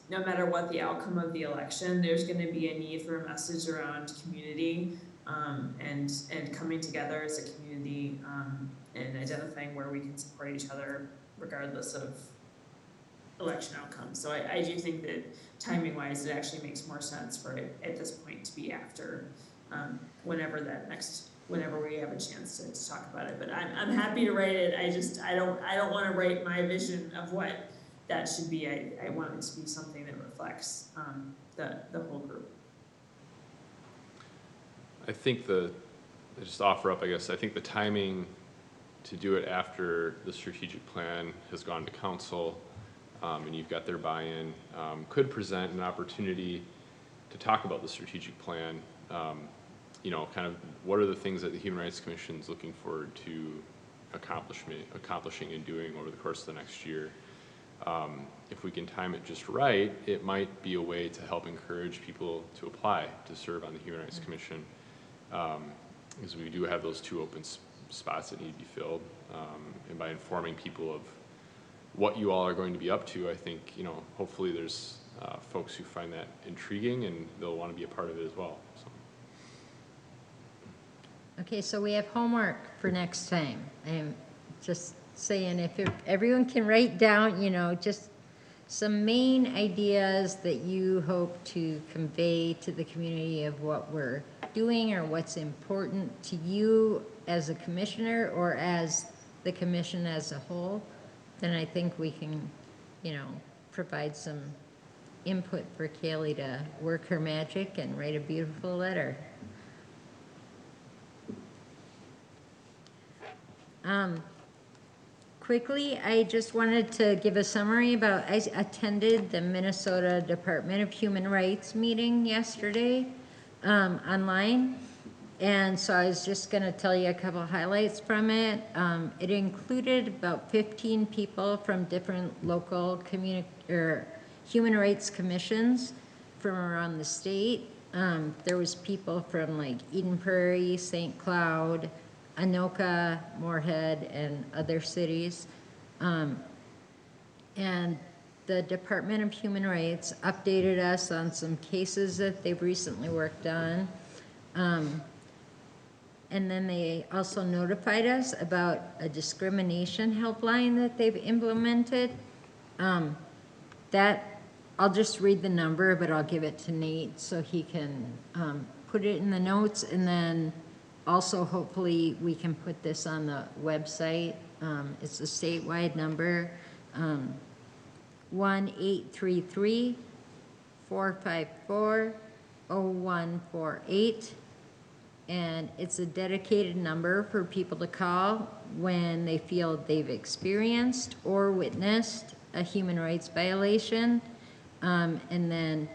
no matter what the outcome of the election, there's gonna be a need for a message around community and coming together as a community and identifying where we can support each other regardless of election outcomes. So I do think that timing wise, it actually makes more sense for it at this point to be after whenever we have a chance to talk about it. But I'm happy to write it. I don't want to write my vision of what that should be. I want it to be something that reflects the whole group. I think just offer up, I guess, I think the timing to do it after the strategic plan has gone to council and you've got their buy-in, could present an opportunity to talk about the strategic plan. You know, kind of what are the things that the Human Rights Commission is looking forward to accomplishing and doing over the course of the next year. If we can time it just right, it might be a way to help encourage people to apply to serve on the Human Rights Commission. because we do have those 2 open spots that need to be filled. And by informing people of what you all are going to be up to, I think, you know, hopefully there's folks who find that intriguing and they'll want to be a part of it as well. So. Okay, so we have homework for next time. I'm just saying, if everyone can write down, you know, just some main ideas that you hope to convey to the community of what we're doing or what's important to you as a commissioner or as the commission as a whole, then I think we can, you know, provide some input for Kaylee to work her magic and write a beautiful letter. Quickly, I just wanted to give a summary about, I attended the Minnesota Department of Human Rights meeting yesterday online. And so I was just gonna tell you a couple highlights from it. It included about 15 people from different local human rights commissions from around the state. There was people from like Eden Prairie, St. Cloud, Anoka, Moorhead, and other cities. And the Department of Human Rights updated us on some cases that they've recently worked on. And then they also notified us about a discrimination helpline that they've implemented. That, I'll just read the number, but I'll give it to Nate so he can put it in the notes, and then also, hopefully, we can put this on the website. It's a statewide number, 1-833-454-0148. And it's a dedicated number for people to call when they feel they've experienced or witnessed a human rights violation. And then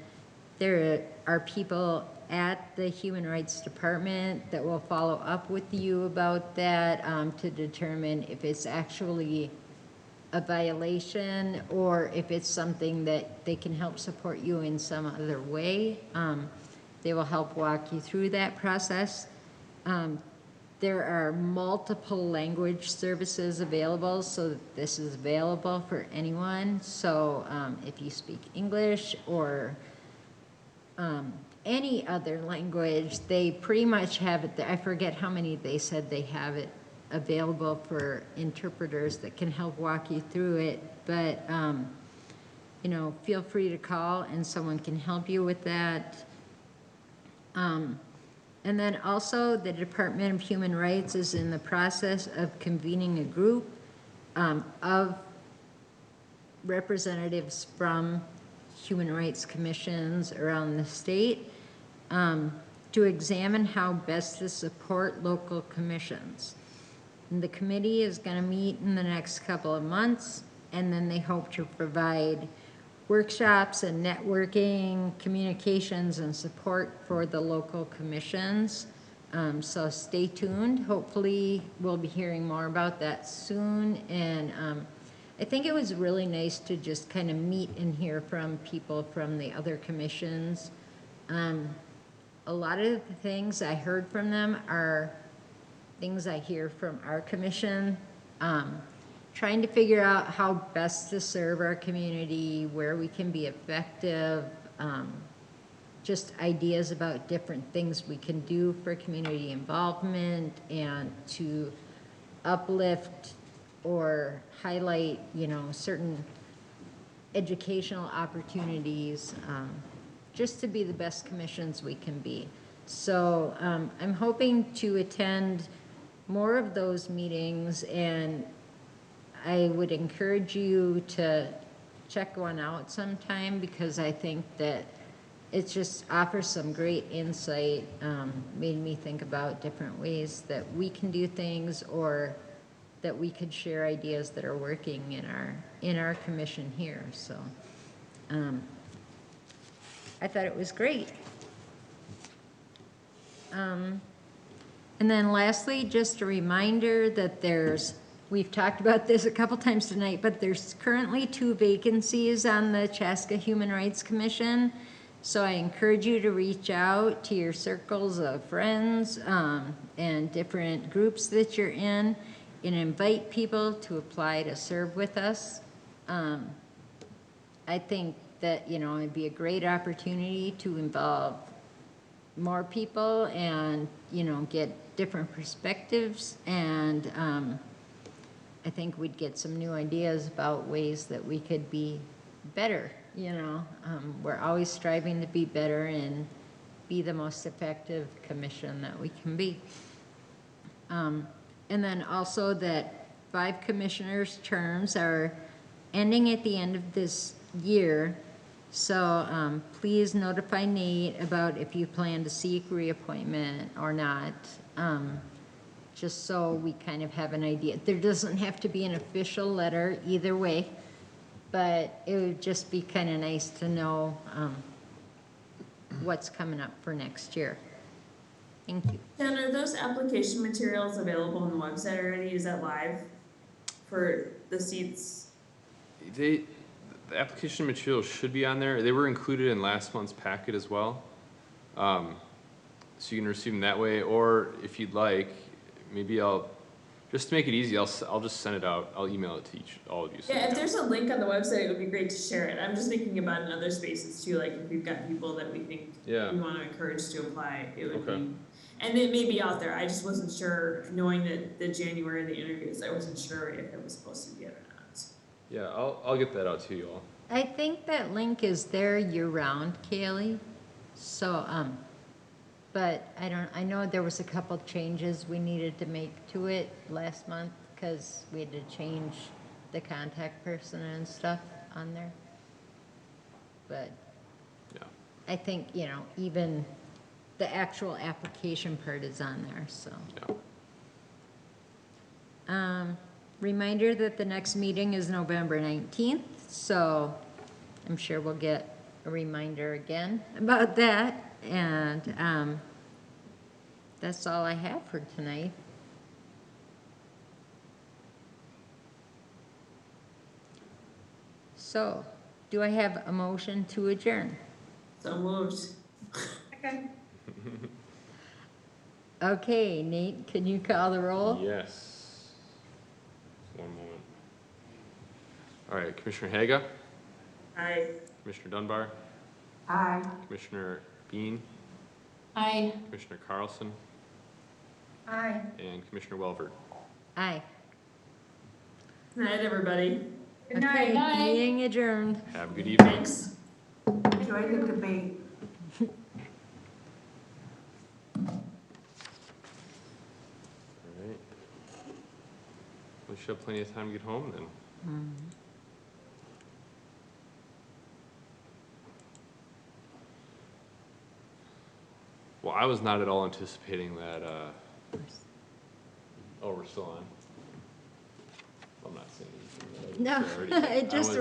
there are people at the Human Rights Department that will follow up with you about that to determine if it's actually a violation or if it's something that they can help support you in some other way. They will help walk you through that process. There are multiple language services available, so this is available for anyone. So if you speak English or any other language, they pretty much have it there. I forget how many they said they have it available for interpreters that can help walk you through it. But, you know, feel free to call and someone can help you with that. And then also the Department of Human Rights is in the process of convening a group of representatives from human rights commissions around the state to examine how best to support local commissions. And the committee is going to meet in the next couple of months, and then they hope to provide workshops and networking, communications, and support for the local commissions. So stay tuned. Hopefully we'll be hearing more about that soon. And I think it was really nice to just kind of meet and hear from people from the other commissions. A lot of the things I heard from them are things I hear from our commission. Trying to figure out how best to serve our community, where we can be effective, just ideas about different things we can do for community involvement and to uplift or highlight, you know, certain educational opportunities, just to be the best commissions we can be. So I'm hoping to attend more of those meetings, and I would encourage you to check one out sometime, because I think that it just offers some great insight, made me think about different ways that we can do things, or that we could share ideas that are working in our commission here. So I thought it was great. And then lastly, just a reminder that we've talked about this a couple times tonight, but there's currently 2 vacancies on the Chaska Human Rights Commission. So I encourage you to reach out to your circles of friends and different groups that you're in and invite people to apply to serve with us. I think that, you know, it'd be a great opportunity to involve more people and, you know, get different perspectives. And I think we'd get some new ideas about ways that we could be better, you know. We're always striving to be better and be the most effective commission that we can be. And then also that 5 commissioners' terms are ending at the end of this year. So please notify Nate about if you plan to seek reappointment or not, just so we kind of have an idea. There doesn't have to be an official letter either way, but it would just be kind of nice to know what's coming up for next year. Thank you. Jen, are those application materials available on the website already? Is that live for the seats? The application materials should be on there. They were included in last month's packet as well. So you can receive them that way, or if you'd like, maybe just to make it easy, I'll just send it out. I'll email it to all of you. So Yeah, if there's a link on the website, it would be great to share it. I'm just thinking about in other spaces too, like if we've got people that we think we want to encourage to apply, it would be, and it may be out there. I just wasn't sure, knowing that the January, the interviews, I wasn't sure if it was supposed to be it or not. Yeah, I'll get that out to you all. I think that link is there year-round, Kaylee. So, but I know there was a couple changes we needed to make to it last month because we had to change the contact person and stuff on there. But Yeah. I think, you know, even the actual application part is on there, so. Yeah. Reminder that the next meeting is November 19th, so I'm sure we'll get a reminder again about that. And that's all I have for tonight. So, do I have a motion to adjourn? So moved. Okay. Okay, Nate, can you call the roll? Yes. One moment. All right, Commissioner Haga, Aye. Commissioner Dunbar, Aye. Commissioner Bean, I Commissioner Carlson, Aye. and Commissioner Welvert. Aye. Good night, everybody. Good night. Okay, Night. meeting adjourned. Have a good evening. Thanks. Enjoy the debate. All right. We should have plenty of time to get home then. Well, I was not at all anticipating that, oh, we're still on? I'm not saying anything that I didn't No, say already. it just